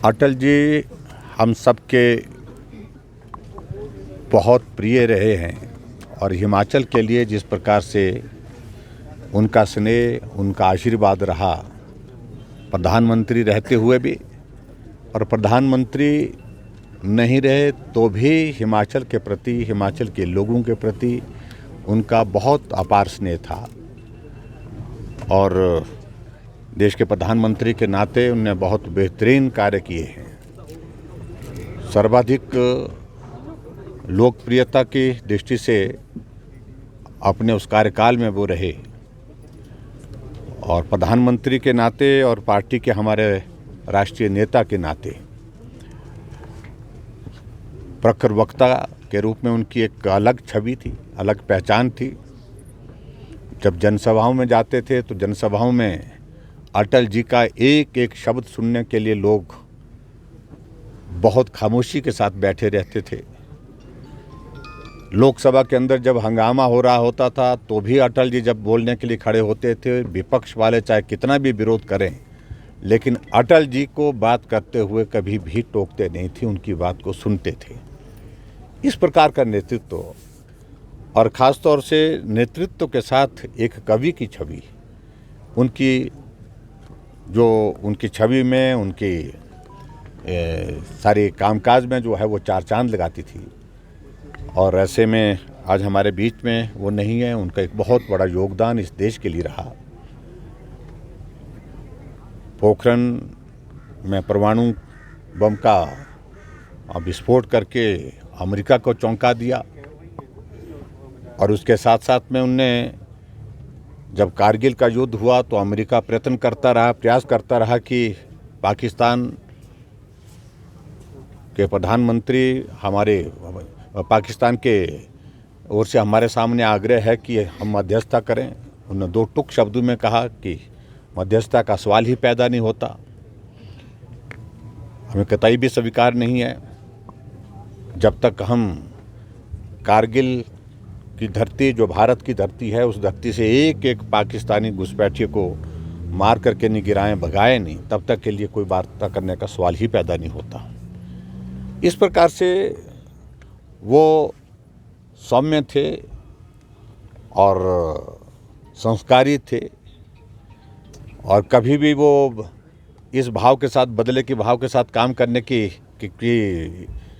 अटल जी हम सबके बहुत प्रिय रहे हैं और हिमाचल के लिए जिस प्रकार से उनका स्नेह, उनका आशीर्वाद रहा, प्रधानमंत्री रहते हुए भी और प्रधानमंत्री नहीं रहे तो भी हिमाचल के प्रति, हिमाचल के लोगों के प्रति उनका बहुत अपार स्नेह था। और देश के प्रधानमंत्री के नाते उन्होंने बहुत बेहतरीन कार्य किए हैं। सर्वाधिक लोकप्रियता की दृष्टि से अपने उस कार्यकाल में वो रहे और प्रधानमंत्री के नाते और पार्टी के हमारे राष्ट्रीय नेता के नाते प्रखर वक्ता के रूप में उनकी एक अलग छवि थी, अलग पहचान थी। जब जनसभाओं में जाते थे तो जनसभाओं में अटल जी का एक एक शब्द सुनने के लिए लोग बहुत खामोशी के साथ बैठे रहते थे। लोकसभा के अंदर जब हंगामा हो रहा होता था तो भी अटल जी जब बोलने के लिए खड़े होते थे, विपक्ष वाले चाहे कितना भी विरोध करें, लेकिन अटल जी को बात करते हुए कभी भी टोकते नहीं थे, उनकी बात को सुनते थे। इस प्रकार का नेतृत्व और ख़ास तौर से नेतृत्व के साथ एक कवि की छवि, उनकी छवि में, उनकी सारे कामकाज में जो है वो चार चांद लगाती थी। और ऐसे में आज हमारे बीच में वो नहीं है। उनका एक बहुत बड़ा योगदान इस देश के लिए रहा। पोखरण में परमाणु बम का विस्फोट करके अमेरिका को चौंका दिया और उसके साथ साथ में उनने जब कारगिल का युद्ध हुआ तो अमेरिका प्रयास करता रहा कि पाकिस्तान के प्रधानमंत्री हमारे पाकिस्तान के ओर से हमारे सामने आग्रह है कि हम मध्यस्थता करें। उन्होंने दो टुक शब्दों में कहा कि मध्यस्थता का सवाल ही पैदा नहीं होता, हमें कतई भी स्वीकार नहीं है जब तक हम कारगिल की धरती, जो भारत की धरती है, उस धरती से एक एक पाकिस्तानी घुसपैठिए को मार करके नहीं गिराएं, भगाए नहीं, तब तक के लिए कोई वार्ता करने का सवाल ही पैदा नहीं होता। इस प्रकार से वो सौम्य थे और संस्कारी थे और कभी भी वो इस भाव के साथ, बदले के भाव के साथ काम करने की